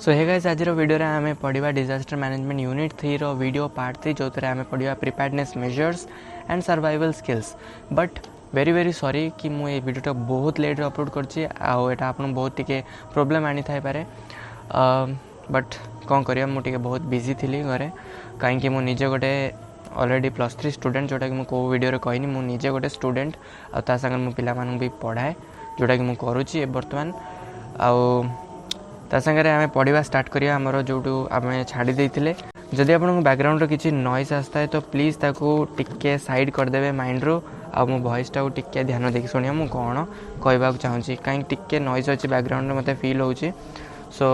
सो hey guys आज video रे आमे पढ़िबा डिजास्टर मैनेजमेंट यूनिट 3 रो वीडियो पार्ट 3 जो थे आमे पढ़िबा preparedness measures and survival skills. But very sorry कि मु ये वीडियोटा बहुत लेट अपलोड करछि आ एटा आपन बहुत टिके प्रॉब्लम आनी थाई पारे। बट कौन करिया मु टिके बहुत बिजी थिली घरे काहे कि मु निजे गोटे ऑलरेडी +3 स्टूडेंट जोटा कि मु को वीडियो रे कहनी मु निजे गोटे स्टूडेंट आ ता संग मु पिला मानन भी पढ़ाए जोटा कि मु करूछि वर्तमान आ ता संगे आम पढ़ा स्टार्ट करिया हमर जोटू आम छाड़ी देइथिले। जदि आपन बैकग्राउंड किसी नॉइज आसता है तो प्लीज़ ताकू टिके साइड करदेवे माइंड रो आ मो वॉइस टा टिके ध्यान देखि सुनिया मु कौन कहबाक चाहूँगी कहीं टिके नॉइज अच्छी बैकग्राउंड मते फील होची। सो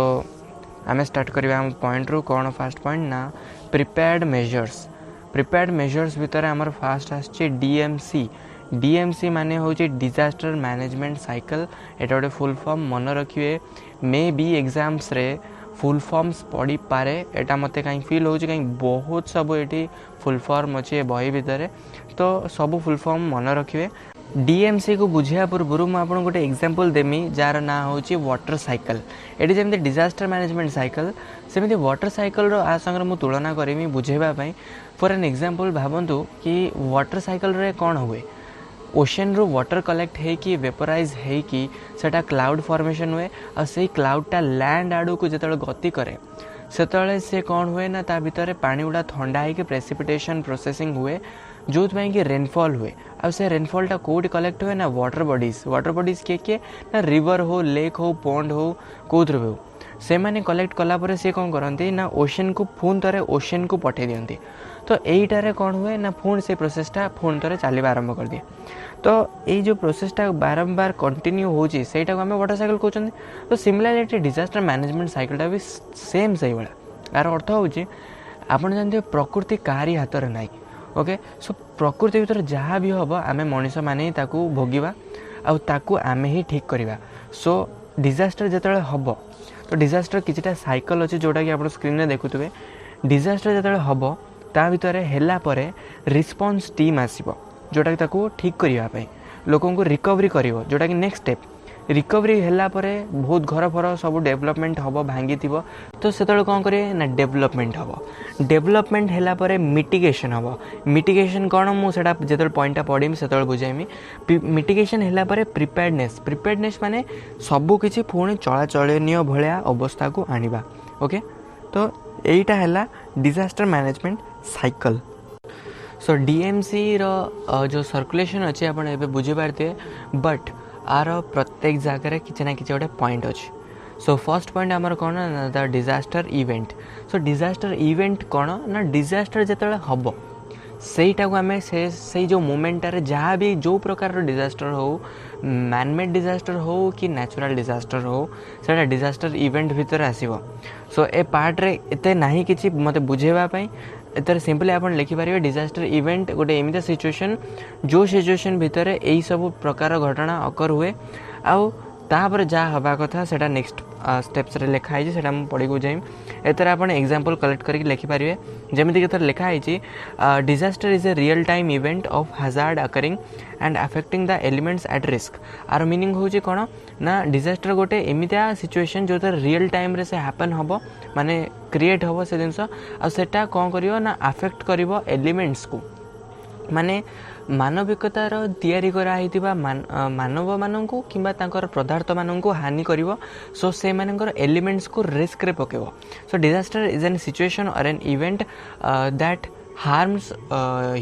आम स्टार्ट करिया हम पॉइंट रू कौन फर्स्ट पॉइंट ना प्रिपेयर्ड मेजर्स भितर आमर फास्ट आछे डीएमसी। डीएमसी माने होची डिजास्टर मैनेजमेंट साइकिल। एटा गोटे फुल फॉर्म मन रखिए मे बी एग्जाम्स रे फुल फॉर्म्स पढ़ी पारे एटा मते कहीं फील होची कहीं बहुत सब एटी फुल फॉर्म अच्छे बही भितर तो सब फुल फॉर्म मन रखिए। डीएमसी को बुझिया पूर्व मुझे आपको गोटे एग्जांपल देमी जार ना होची वाटर साइकिल। एटी जेमती डिजास्टर मैनेजमेंट साइकिल सेमती वाटर साइकिल रो आ संग मु तुलना करेमी बुझेबा पई। फॉर एन एग्जांपल भाबंतु कि वाटर साइकिल रे कोन हुए ओशन रू वाटर कलेक्ट है कि वेपराइज है कि सेटा क्लाउड फॉर्मेशन हुए और से क्लाउडटा लैंड आड़ू को जो गति करे से कौन हुए ना ता भितर पानी गुड़ा ठंडा है कि प्रेसिपिटेशन प्रोसेसिंग हुए जो कि रेनफॉल हुए आ से रेनफॉलटा कौटी कलेक्ट हुए ना वाटर बॉडीज किए ना रिवर हो लेक हो पॉन्ड हो कौन हो से मैंने कलेक्ट कलापर सी कौन करती ना ओशन को पुणी थे ओशन को पठे दिखती। तो यहीटारे कौन हुए ना पुणी से प्रोसेसटा पुणी थे चलवा आरंभ कर दिए। तो ये जो प्रोसेसटा बारंबार कंटिन्यू होची सेटा को आम वाटर साइकिल कहते। तो सिमिलरली डिजास्टर मैनेजमेंट साइकिलटा भी सेम से भाया यार अर्थ होची आपन जानते प्रकृति काहारी हाथ में नाई। ओके सो प्रकृति भीतर जहाँ भी हम आम मनीष मैंने भोगिबा आउ आमे ही ठीक करवा। सो डिजास्टर जिते हम तो डिजास्टर किछिटा साइकिल अच्छे जोटा कि आप स्क्रीन में देखुए। डिजास्टर जिते हम ता भितर हैला परे रिस्पांस टीम आसीबो जोटा कि ताको ठीक करिया पई लोगों को रिकवरी करिवो जोटा कि नेक्स्ट स्टेप रिकवरी हैला परे बहुत घर फर सब डेवलपमेंट हबो भांगी थिबो। तो सेतळे कोन करे ना डेवलपमेंट हबो। डेवलपमेंट हैला परे मिटिगेशन हबो। मिटिगेशन कोन मु सेटा जेतळे पॉइंटटा पढिमी सेतळे बुझाइमी। मिटिगेशन हैला परे प्रिपेयर्डनेस माने सब किछि पुणी चलाचलनीय भलिया अवस्था को आनिबा। ओके तो एटा हैला डिजास्टर मैनेजमेंट साइकिल। सो डीएमसी रो जो सर्कुलेशन अच्छे आप बुझी पारे बट आर प्रत्येक जगह किसी ना किसी गोटे पॉइंट अच्छे। सो फर्स्ट पॉइंट आमर कौन ना the disaster event. So disaster event कौन ना डिजास्टर जिते हम सहीटा को आम से जो मोमेंटारे जहाँ भी जो प्रकार डिजास्टर हो मैनमेड डिजास्टर हो कि नेचुरल डिजास्टर हो सेटा डिजास्टर इवेंट भितर आसीबो। सो ए पार्ट रे एते नाही किछि मते बुझेबा पई एतर सिंपली आपण लिखि पारिबे डिजास्टर इवेंट गोटे एमिता सिचुएशन जो सिचुएशन भितर एई सब प्रकार घटना अकर हुए आउ तापर जहाँ हवा कथा सेटा नेक्स्ट स्टेप्स रे लिखा है सेटा हम पढ़ी को जाइम। एतर आपण एग्जांपल कलेक्ट करके लिखि पारिबे जेमिति कि लिखा है disaster is a real time event of hazard occurring and affecting the elements at risk. आर मीनिंग होची कोन ना डिजास्टर गोटे एमिता सिचुएशन जो रियल टाइम रे से हैपन हबो माने क्रिएट हबो से जिंस आ सेटा कोन करियो ना अफेक्ट करिवो एलिमेंट्स को माने मानविकतार तैयारी कराइथिबा मानव माननकु किंबा तांकर पदार्थ माननकु हानि करिवो। सो से मानकर एलिमेंट्स को रिस्क रे पकेबो। सो डिजास्टर इज एन सिचुएशन और an event that harms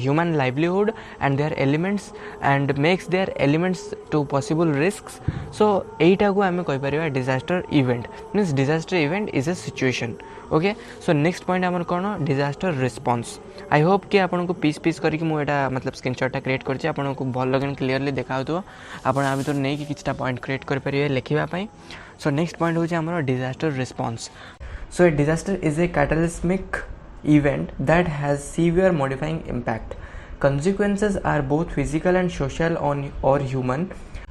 human livelihood and their elements and makes their elements to possible risks. So एटा को आमे कहि परिबा disaster event means disaster event is a situation. Okay so next point हमर कोन disaster response. I hope कि आपन को piece करके मु एटा मतलब स्क्रीनशॉट टा क्रिएट करछि आपन को भल लगन क्लियरली देखाउतो आपन आ भीतर नै कि किछटा पॉइंट क्रिएट कर परिबे लिखिबा पई। सो नेक्स्ट पॉइंट होछि हमर disaster response. So a disaster is a cataclysmic event that has severe modifying impact. Consequences are both physical and social or human.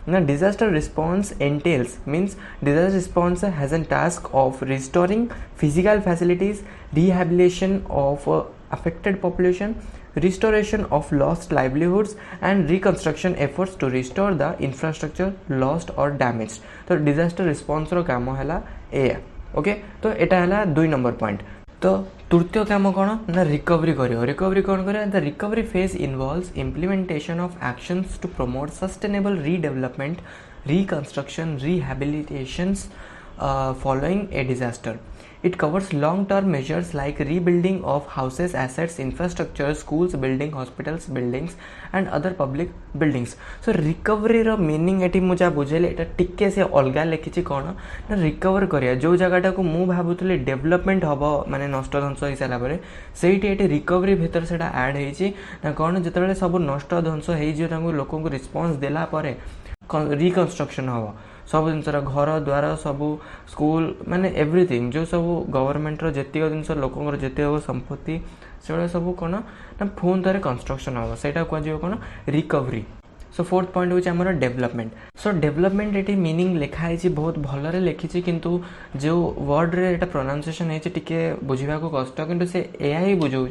Now disaster response entails means disaster response has a task of restoring physical facilities, rehabilitation of affected population, restoration of lost livelihoods and reconstruction efforts to restore the infrastructure lost or damaged. तो disaster response रो काम हैला ए okay तो एटा है 2 number point. तो तृतीय काम कौन ना रिकवरी करियो। रिकवरी कौन करे the recovery phase involves implementation of actions to promote sustainable redevelopment reconstruction rehabilitations following a disaster. It covers long-term measures like rebuilding of houses, assets, infrastructure, schools, building, hospitals, buildings and other public buildings. So recovery row meaning eighty मुझे बुझेले एटा टिके से अलगा लिखिछि कोन ना recover करिया जो जगहटा को मु भाबुतले development हबो माने नष्ट ध्वंस होई साला परे सेठी एटी रिकवरी भीतर सेटा ऐड हेछि ना कोन जेतेबेले सब नष्ट ध्वंस हेइ जे तांको लोकन को रिस्पांस देला परे रिकंस्ट्रक्शन हबो सब जिनसर घर द्वार सब स्कूल माने एवरीथिंग जो सब गवर्नमेंट जेतिक जिनस लोकंर जेतिक संपत्ति से सब कौन ना पुणी थे कंस्ट्रक्शन हम से कह कौन रिकवरी। सो फोर्थ पॉइंट हूँ आमर डेवलपमेंट। सो डेवलपमेंट ये मीनिंग लिखाई बहुत भलरे लिखी किंतु जो वर्ड रे एटा प्रोनाउंसिएशन है टिके बुझा कष्ट किंतु से एया ही बुझाऊँ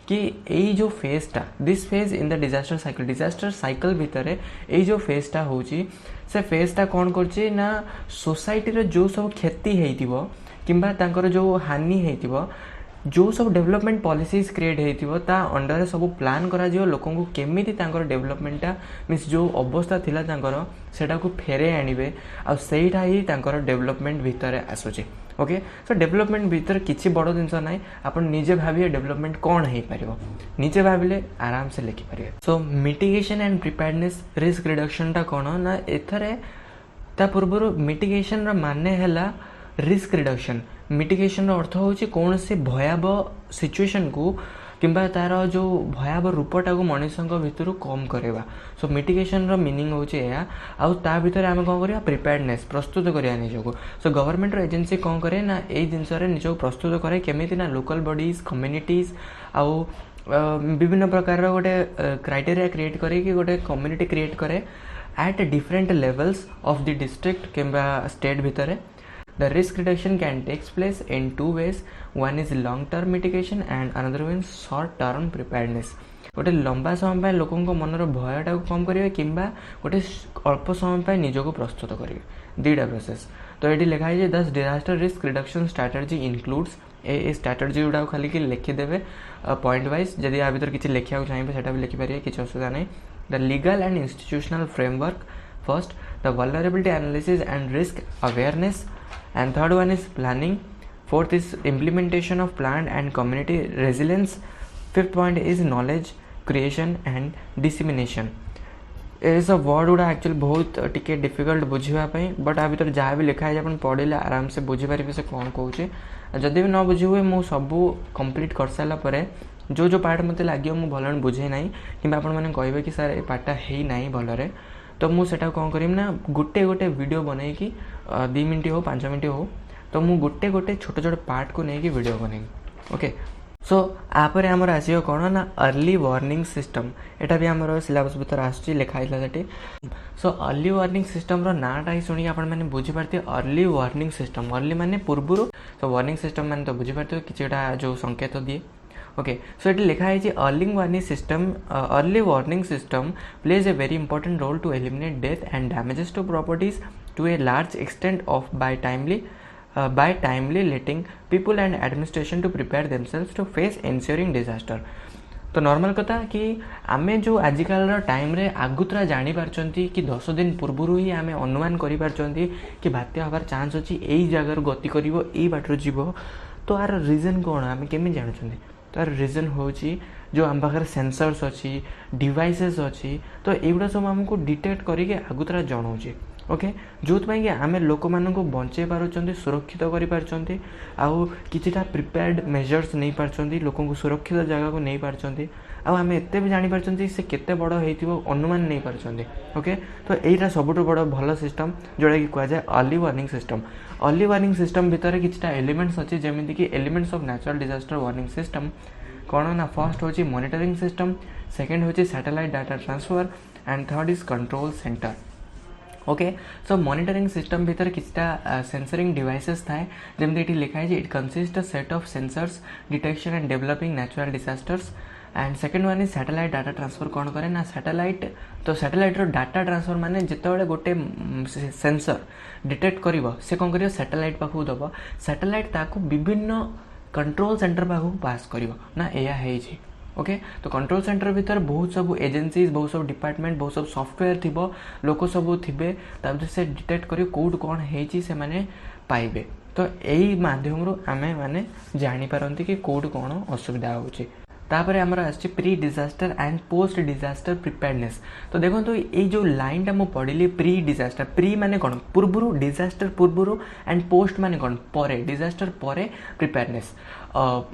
कि यही जो फेजटा this phase in the disaster cycle भितर यही जो फेजटा हूँ से फेजटा कौन करछि ना सोसाइटी रे जो सब क्षति होइतिबो किंबा तांकर जो हानि होइतिबो जो सब डेवलपमेंट पॉलिसीज क्रिएट होइतिबो ता अंडर सब प्लान करा जियो लोकन को केमिति तांकर डेवलपमेंटा मींस जो अवस्था थिला तांकर सेटा को फेरे आनिबे आ सेटा ही तांकर डेवलपमेंट भितर आसुछि। ओके सो डेवलपमेंट भितर किछि बड़ जिनस नाइ आपण निजे भाबिए डेवलपमेंट कौन है पारिबो निजे भाबिले आराम से लिखि पारिबे। So mitigation and preparedness risk reduction टा कोन ना एथरे ता पूर्व मिटिगेशन रा माने हैला रिस्क रिडक्शन। मिटिगेशन रो अर्थ होछि कौन से भयावह सिचुएशन को किंबा तार जो भयावह रूपटा को मनुष्य भितर कम करवा। सो मिटिगेशन रो मीनिंग होछि या आउ ता भितर आमे कोन करिया प्रिपेयर्डनेस प्रस्तुत करिया निजको। सो गवर्नमेंट रो एजेंसी कोन करे ना ए जिंस रे निजको प्रस्तुत करे केमिति ना लोकल बॉडीज कम्युनिटीज आउ विभिन्न प्रकार रो गोटे क्राइटेरिया क्रिएट करे कि गोटे कम्युनिटी क्रिएट करे at different levels of the district किंबा स्टेट भितर। The risk reduction can take place in two ways. One is long term mitigation and another one is short term preparedness. गोटे लंबा समय लोकों को मनर भयटा को कम करेंगे किंबा गोटे अल्प समय निजको प्रस्तुत करेंगे दुईटा प्रोसेस। तो ये लिखा है this disaster risk reduction strategy includes a strategy गुड़ा खाली कि लिखिदेवे पॉइंट वाइज जदि आ भर किसी लिखा चाहिए सेटा भी लिखिपारे किसी असुविधा नहीं। The legal and institutional framework first the vulnerability analysis and risk awareness and third one is planning, fourth is implementation of planned and community resilience, fifth point is knowledge creation and dissemination। ये सब word गुड़ा actually बहुत टिके difficult बुझापी but आ भर जहाँ भी लिखा है अपन पढ़े आराम से बुझीपारे से कौन कहे जदि भी न बुझी हुए मुझे सब कंप्लीट कर सारापर जो जो पार्ट मत लगे मुझे भल बुझे ना कि आपने कहे कि सर ये पार्टा है ना भलरे तो मुझे कौन करी ना गोटे गोटे वीडियो बनई कि 2 मिनट हो 5 मिनट हो तो मुझे गोटे गोटे छोटे छोटे पार्ट को लेकिन वीडियो बनई। ओके सो आपर आमर आसो कौन ना अर्ली वार्निंग सिस्टम एटा भी आमर सिलेबस भर आसुची लिखाई से। सो अर्ली वार्निंग सिस्टम रो नाटा ही शुणी आप बुझीपारे अर्ली वार्निंग सिस्टम अर्ली माने पूर्व सो वार्निंग सिस्टम मैंने तो बुझीपारे कि जो संकेत दिए। ओके सो ये लिखा है early warning system plays a very important role to eliminate death and damages to properties to a large extent off by timely letting people and administration to prepare themselves to face ensuring disaster. तो normal कथा कि आमे जो आजिकल time रे आगुतरा जानी पारछंती कि 10 दिन पूर्व ही आमे अनुमान करि पारछंती कि बात्या हबार चांस अछि एई जगह गति करिवो एई बाटर जीवो। तो आर रीजन कोन आमे केमि जानछंती तार रीजन हूँ जो आम पाखे सेंसर्स अच्छी डिवाइसेस अच्छी तो युवा सब आमको डिटेक्ट करके आगुतरा जनाऊँ। ओके जो कि आम लोक मान बचे पार्टी सुरक्षित कर किछिटा प्रिपेयर्ड मेजर्स नहीं पार्टी लोक सुरक्षित जगह को नहीं पार्टी आम एत भी जानी से केते बड़ हो अनुमान नहीं पार्टी। ओके तो यहीटा सबुठ बड़ भल सिस्टम जोटा कि कहुए early warning system. Early warning system भितर किछिटा एलिमेंट्स अच्छी जमीन कि elements of natural disaster warning system कौन ना फर्स्ट हूँ मॉनिटरिंग सिस्टम सेकेंड हूँ satellite data transfer and third is control centre. Okay so monitoring system भितर किछिटा सेंसरिंग डिवाइसेस थाए जमती लिखा है it consist a set of sensors detection and developing natural disasters and second one is satellite data transfer कौन करे ना satellite तो सैटेलाइट डाटा ट्रांसफर माने जिते गोटे सेंसर डिटेक्ट करिवो से कौन करिवो सैटेलाइट पाखु दबो सैटेलाइट ताकू विभिन्न कंट्रोल सेंटर पाखु पास करिवो ना एया है जी ओके तो कंट्रोल सेंटर भीतर बहुत सब एजेंसीज बहुत सब डिपार्टमेंट बहुत सब सॉफ्टवेयर थी लोक सब थे से डिटेक्ट कर कौट कौन है से माने पाइबे तो यही मध्यम आमे माने जानीपारती कि कौट कौन असुविधा होची तापर आमर आछि pre disaster and post disaster preparedness तो देखो तो ये जो लाइन टा मु पढ़िली प्री डिजास्टर प्री माने कौन पूर्वरु डिजास्टर पूर्वरु एंड पोस्ट माने कौन परे डिजास्टर परे प्रिपेयरनेस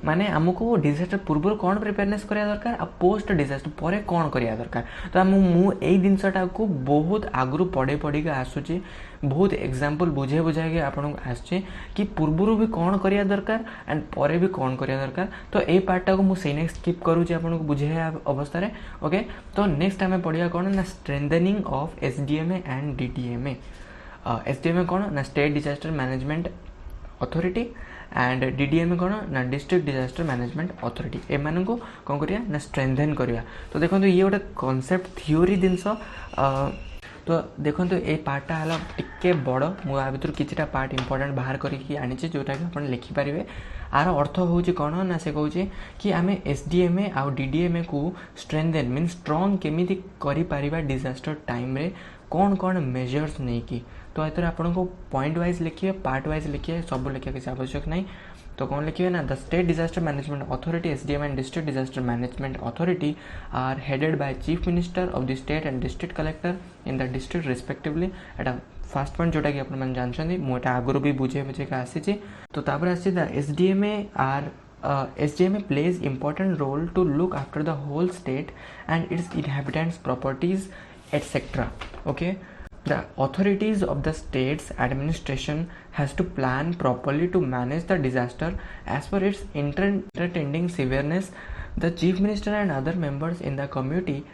माने हमको डिजास्टर पूर्व कौन प्रिपेयरनेस करिया दरकार आ पोस्ट डिजास्टर परे कौन करिया दरकार तो मु एई जिनसटा को बहुत आगु पढ़े पढ़ी आसुची बहुत एग्जांपल बुझे बुझा के आपन आसचे कि पूर्वरु भी कौन करिया दरकार एंड परे भी कौन करिया दरकार तो ए पार्टा को मु सेने स्किप करूची आपन को बुझे अवस्था रे ओके तो नेक्स्ट हमें पढ़िया कौन ना strengthening of SDMA and DDMA SDMA कौन ना state disaster management authority and DDMA कौन ना डिस्ट्रिक्ट डिजास्टर मैनेजमेंट अथॉरिटी एमान को कौन करिया ना स्ट्रेंथन करिया तो देखो तो ये गोटे कॉन्सेप्ट थ्योरी जिनस तो देखो तो ये पार्टा है टिके बड़ मुझे भर किसी पार्ट इंपोर्टेंट बाहर करके आनी जोटा कि आप लिखिपारे आर अर्थ हूँ कौन ना से कहूँ कि आम एसडीएमए आउ डीडीएमए को स्ट्रेंथन मीन स्ट्रंग केमी कर डिजास्टर टाइम रे कौन कौन मेजर्स नहीं की तो ये आपन को पॉइंट वाइज लिखिए पार्ट वाइज लिखिए सब लिखा किसी आवश्यक नहीं तो कौन लिखिए ना the state disaster management authority SDM and district disaster management authority are headed by chief minister of the state and district collector in the district respectively एटा फर्स्ट पॉइंट जोटा कि आपन जानछन्ती मोटा आगुरु भी बुझे बुझे का आसी तो तापर आसी the SDMA or SDMA plays important role to look after the whole state and its inhabitants properties etc okay the authorities of the state's administration has to plan properly to manage the disaster as per its intending severeness the chief minister and other members in the committee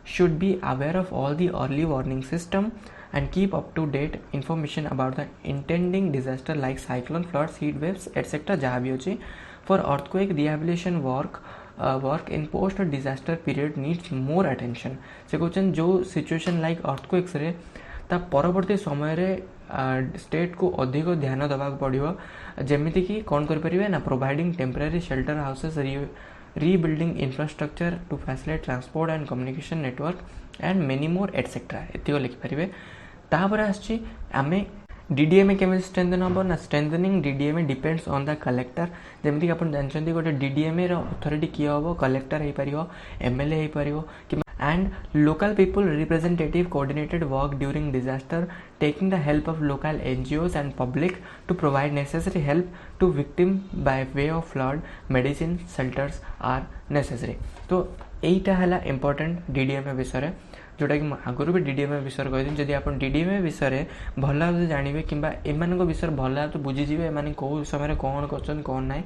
should be aware of all the early warning system and keep up to date information about the intending disaster like cyclone floods heat waves etc जहाँ भी होची for earthquake rehabilitation work in post disaster period needs more attention से question जो situation like earthquakes रे ता परवर्ती समय रे स्टेट को अधिक ध्यान देवा पड़ो जमीती कि कौन करें ना providing temporary shelter houses rebuilding infrastructure to facilitate transport and communication network and many more etc एतिको लिखि परिबे तापर आछि आमे डीडीएमए केमे स्ट्रेंथन हम ना strengthening DDMA depends on the collector जमीती अपन जानछन्ती गोटे डीडीएमए रो अथॉरिटी किए होबो कलेक्टर हे परियो एमएलए हे परियो कि and local people representative coordinated work during disaster taking the help of local NGOs and public to provide necessary help to victim by way of flood medicine shelters are necessary तो एटा हला important DDMA विषय जोटा कि आगुरी भी DDMA विषय कही जदि आप डीडीएमए विषय भल भाव जानवे कि एम विषय भल भाव बुझीजे एम कौ समय कौन कर कौन ना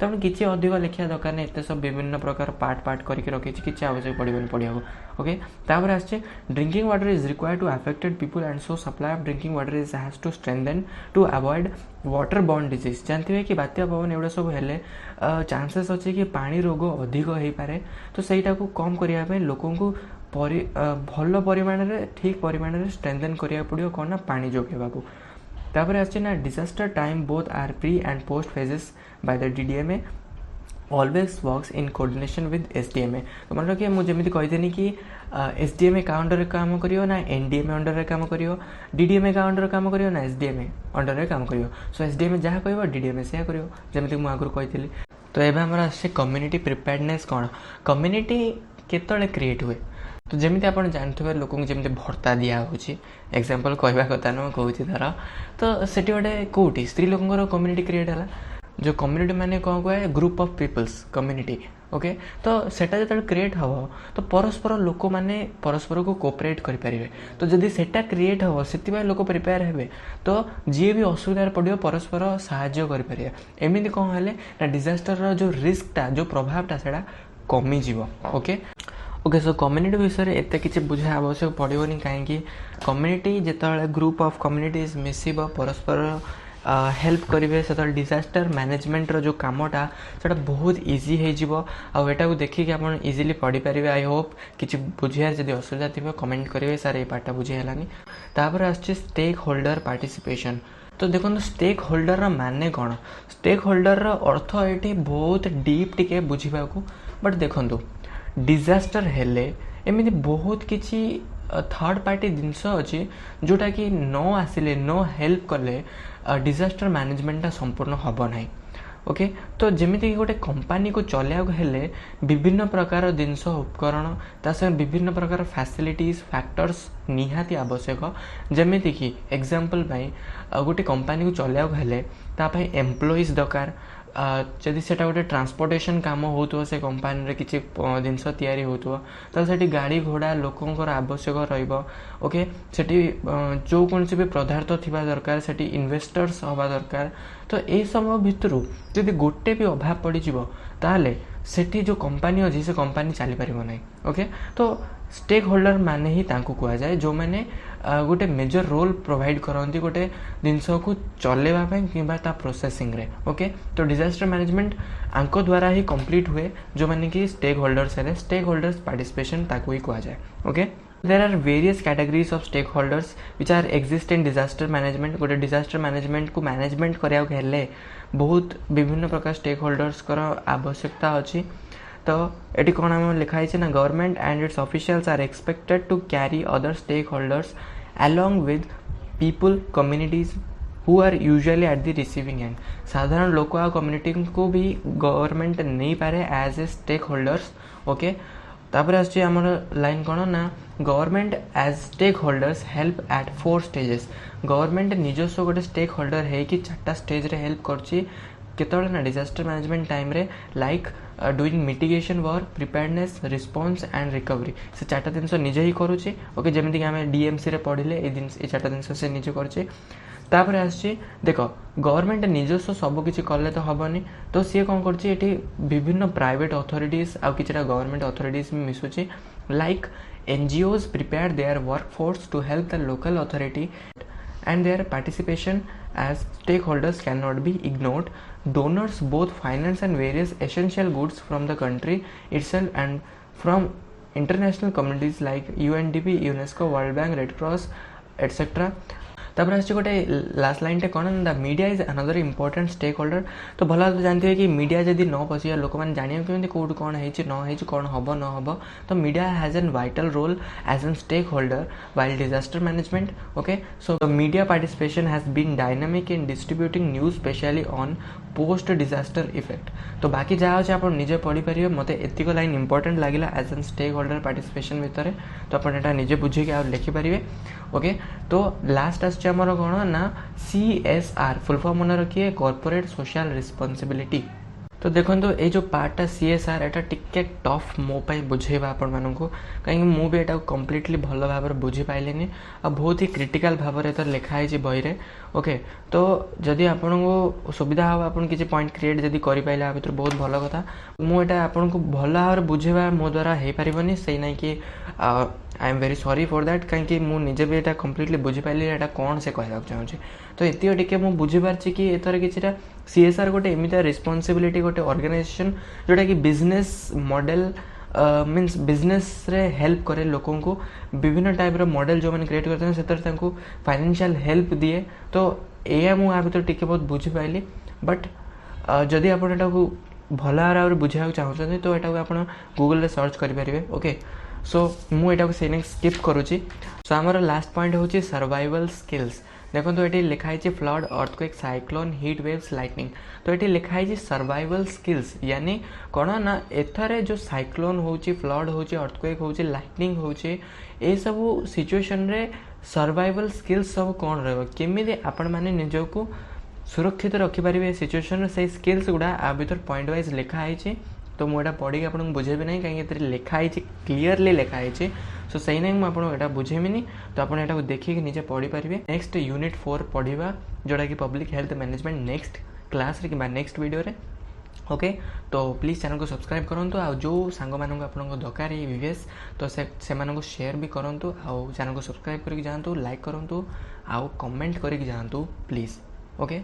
तेणु किसी अधिक लिखा दरकार नहीं एत सब विभिन्न प्रकार पार्ट पार्ट करके रखी किसी आवश्यक पड़ोनी पढ़ा ओके तापर आसे drinking water is required to affected people and so supply of drinking water is has to strengthen to avoid water borne disease जानते हैं कि बात्या पवन एगुड़ा सब हेले चांसेस अच्छे कि पानी रोग अधिक हो पारे तो सहीटा को कम करने लोकों को भल परिमाण ठीक परिमाण स्ट्रेंथन करा पड़ो कौन ना पानी जोगेवा तापर आसे ना disaster time both are pre and post phases by the DDMA always works in coordination with SDMA तो मन रखिए मुझे जमी कही कि एसडीएमए का अंडर काम करियो ना एनडीएमए अंडर काम करियो डीडीएमए का अंडर काम करियो ना एसडीएमए अंडर काम करियो सो एसडीएमए जहाँ कह डीडीएमए से करियो जमी मुझे आगुरी कही तो ये आमर आसे कम्युनिटी प्रिपेयर्डनेस कौन कम्युनिटी केतले क्रिएट हुए तो जमी आप जानते हैं लोक जमी भत्ता दिखाई एग्जांपल कहवा कथा न कहूँ धर तो से गोटे कौटी स्त्री लोक कम्युनिटी क्रिएट है जो कम्युनिटी माने कौन कहे group of peoples community okay तो सेटा जो क्रिएट हम तो परस्पर लोक मैंने परस्पर को कोऑपरेट करें तो जदि सेटा क्रिएट हम से लोक प्रिपेयर हे तो जी भी असुविधा पड़ो परस्पर साहाय्य करें एमती कौन है ना डिजास्टर जो रिस्कटा जो प्रभावटा से कमिज ओके ओके सो कम्युनिटी विषय में एत किसी बुझा आवश्यक पड़ोनी कहीं कम्युनिटी जिते ग्रुप ऑफ कम्युनिटीज मिसिब परस्पर हेल्प करेंगे से डिजास्टर मैनेजमेंट रो जो कामटा से बहुत इजी हो आटा को देखिए आप इजिली पढ़ी पारे। आई होप किसी बुझार जब असुविधा थी कमेंट करेंगे सार ये पार्टा बुझे है। तापर आसचे स्टेक होल्डर पार्टिसिपेशन। तो देखो स्टेक होल्डर माने कौन, स्टेक होल्डर अर्थ ये बहुत डीप टिके बुझा बट देखो डिजास्टर हेले एमती बहुत किसी थर्ड पार्टी जिनस अच्छी जोटा कि न आसिले न हेल्प कले डिजास्टर मैनेजमेंटा संपूर्ण हम ना। ओके तो जमीक गोटे कंपनी को चलैया हेले विभिन्न प्रकार जिनस उपकरण ता संगे विभिन्न प्रकार फैसिलिटीज फैक्टर्स निहाती आवश्यक। जमीती कि एग्जांपल गोटे कंपनी को चलैया हेले तापाई एम्प्लॉइज दरकार। जदि से गोटे ट्रांसपोर्टेशन काम हो से कंपनी किसी जिनस तैयारी हो तो से गाड़ी घोड़ा लोकंर आवश्यक रहिबो। ओके सेठी जो कौन भी पदार्थ थिबा दरकार सेठी इन्वेस्टर्स हवा दरकार। तो ये सब भितर जदि गोटे भी अभाव पड़ ताले सेठी जो कंपनी अच्छी से कंपनी चली पार ना। ओके तो स्टेक होल्डर माने ही कह जाए जो मैंने गोटे मेजर रोल प्रोवाइड करती गोटे जिनस को चलेवाई कि प्रोसेसिंग रे। ओके तो डिजास्टर मैनेजमेंट आंको द्वारा ही कंप्लीट हुए जो मैंने कि स्टेक होल्डर्स है स्टेक होल्डर्स पार्टिसिपेशन ताको ही कह जाए। Okay there are various categories of stakeholders which are exist in disaster management. गोटे डिजास्टर मैनेजमेंट को मैनेजमेंट कराया बहुत विभिन्न प्रकार स्टेक होल्डर्स आवश्यकता अच्छी। तो ये कौन आम लिखाई ना government and its officials are expected to carry other stakeholders along with people communities who are usually at the receiving end। साधारण लोक आ कम्युनिटी को भी गवर्नमेंट नहीं पारे as a stakeholders. Okay तापर आसछि हमर लाइन कौन ना government as stakeholders help at 4 stages. Government निजस्व गोटे स्टेक होल्डर है कि 4टा स्टेज रे हेल्प करछि केतବେଳେ ना डिजास्टर मैनेजमेंट टाइम रे like doing mitigation work preparedness response and recovery से 4टा जिनस निजे ही करुचे। ओके जमीक आम डीएमसी रे पढ़ले ये 4टा जिनस से निजे करे। तापर आसछि देखो गवर्नमेंट निजस्व सबकि कले तो हेनी तो सी कौन कर विभिन्न प्राइवेट अथॉरिटीज आउ कि गवर्नमेंट अथॉरिटीज मिसुची like NGOs prepare their workforce to help the local authority and their participation as stakeholders cannot be ignored. Donors both finance and various essential goods from the country itself and from international communities like UNDP, UNESCO, World Bank, Red Cross, etc. तापर आसछि गोटे last line टे कौन the media is another important stakeholder. तो भल जानते हैं कि media जदि न पशिया लोक मैंने जानिया केमती कौट कौन है कौन हम न हम तो media has an vital role as an stakeholder while disaster management. Okay so media participation has been dynamic in distributing news specially on post disaster effect. तो बाकी जहाँ अच्छे आप निजे पढ़ी पारे मत एतिक लाइन इंपोर्टेंट लगे as an stakeholder participation भितर तो आप निजे बुझे आप लिखिपारे। ओके तो लास्ट आमर कौन ना CSR फुल फॉर्म मन रखिए कॉर्पोरेट सोशल रिस्पांसिबिलिटी। तो देखो तो ये जो पार्टा CSR एटा टिके टफ मो बुझेबा आपण मानू कहीं मुझे यहाँ कम्प्लीटली भल भाव बुझी पाइलिनी आ बहुत ही क्रिटिकल भाव में तो लिखाई बही रे। ओके तो जदि आपन को सुविधा हम आप किसी पॉइंट क्रिएट जदि करें भर बहुत भल कथा मुझे आपन को भल भाव बुझेबा मो द्वारा हो पारनी से ना कि I am very sorry for that कहीं मुझे भी यहाँ कम्प्लीटली बुझीपारे यहाँ कौन से कहना चाहूँगी। तो ये टिके मुझे बुझीपारे कि एथर कि CSR गोटे एमती रिस्पांसिबिलिटी गोटे ऑर्गेनाइजेशन जोटा कि बिजनेस मॉडल मीन्स बिजनेस रे हेल्प करे लोकों को विभिन्न टाइप रो मॉडल जो मैंने क्रिएट करते हैं से फाइनेंशियल हेल्प दिए। तो यह मुझे भितर टिके बहुत बुझी पाइली बट जदि आप भल भाव बुझा चाहते तो यहाँ आप गूगल रे सर्च करेंगे। ओके सो मुझे से स्किप करुच्ची। सो आमर लास्ट पॉइंट हूँ सर्वाइवल स्किल्स। देखो तो ये लिखाई flood earthquake cyclone hit waves lightning. तो ये लिखाई सर्वाइवल स्किल्स यानी कौन ना एथरे जो साइक्लोन हो फ्लड हो अर्थक्वेक हो लाइटनिंग हो सब सिचुएशन रे सर्वाइवल स्किल्स सब कौन रमी आपण मैंने निजक सुरक्षित रखिपारे सिचुएशन से स्किल्स गुड़ा आ भर पॉइंट वाइज लिखाई। तो मुझे पढ़ी आपको बुझेबी ना कहीं लिखाई क्लीयरली लिखाई। सो सही ना मुझे बुझेबी तो आपको देखिए निजे पढ़ी पारे। नेक्स्ट यूनिट 4 पढ़ा जोटा कि public health management next class रे कि नेक्स्ट वीडियो रे। ओके तो प्लीज़ चैनल को सब्सक्राइब करूँ आ जो सांग मानक आपको दरकार ये वीडियोस तो से शेयर भी करूँ आ चैनल को सब्सक्राइब करके जातु लाइक करूँ आउ कमेंट करके जातु प्लीज़। ओके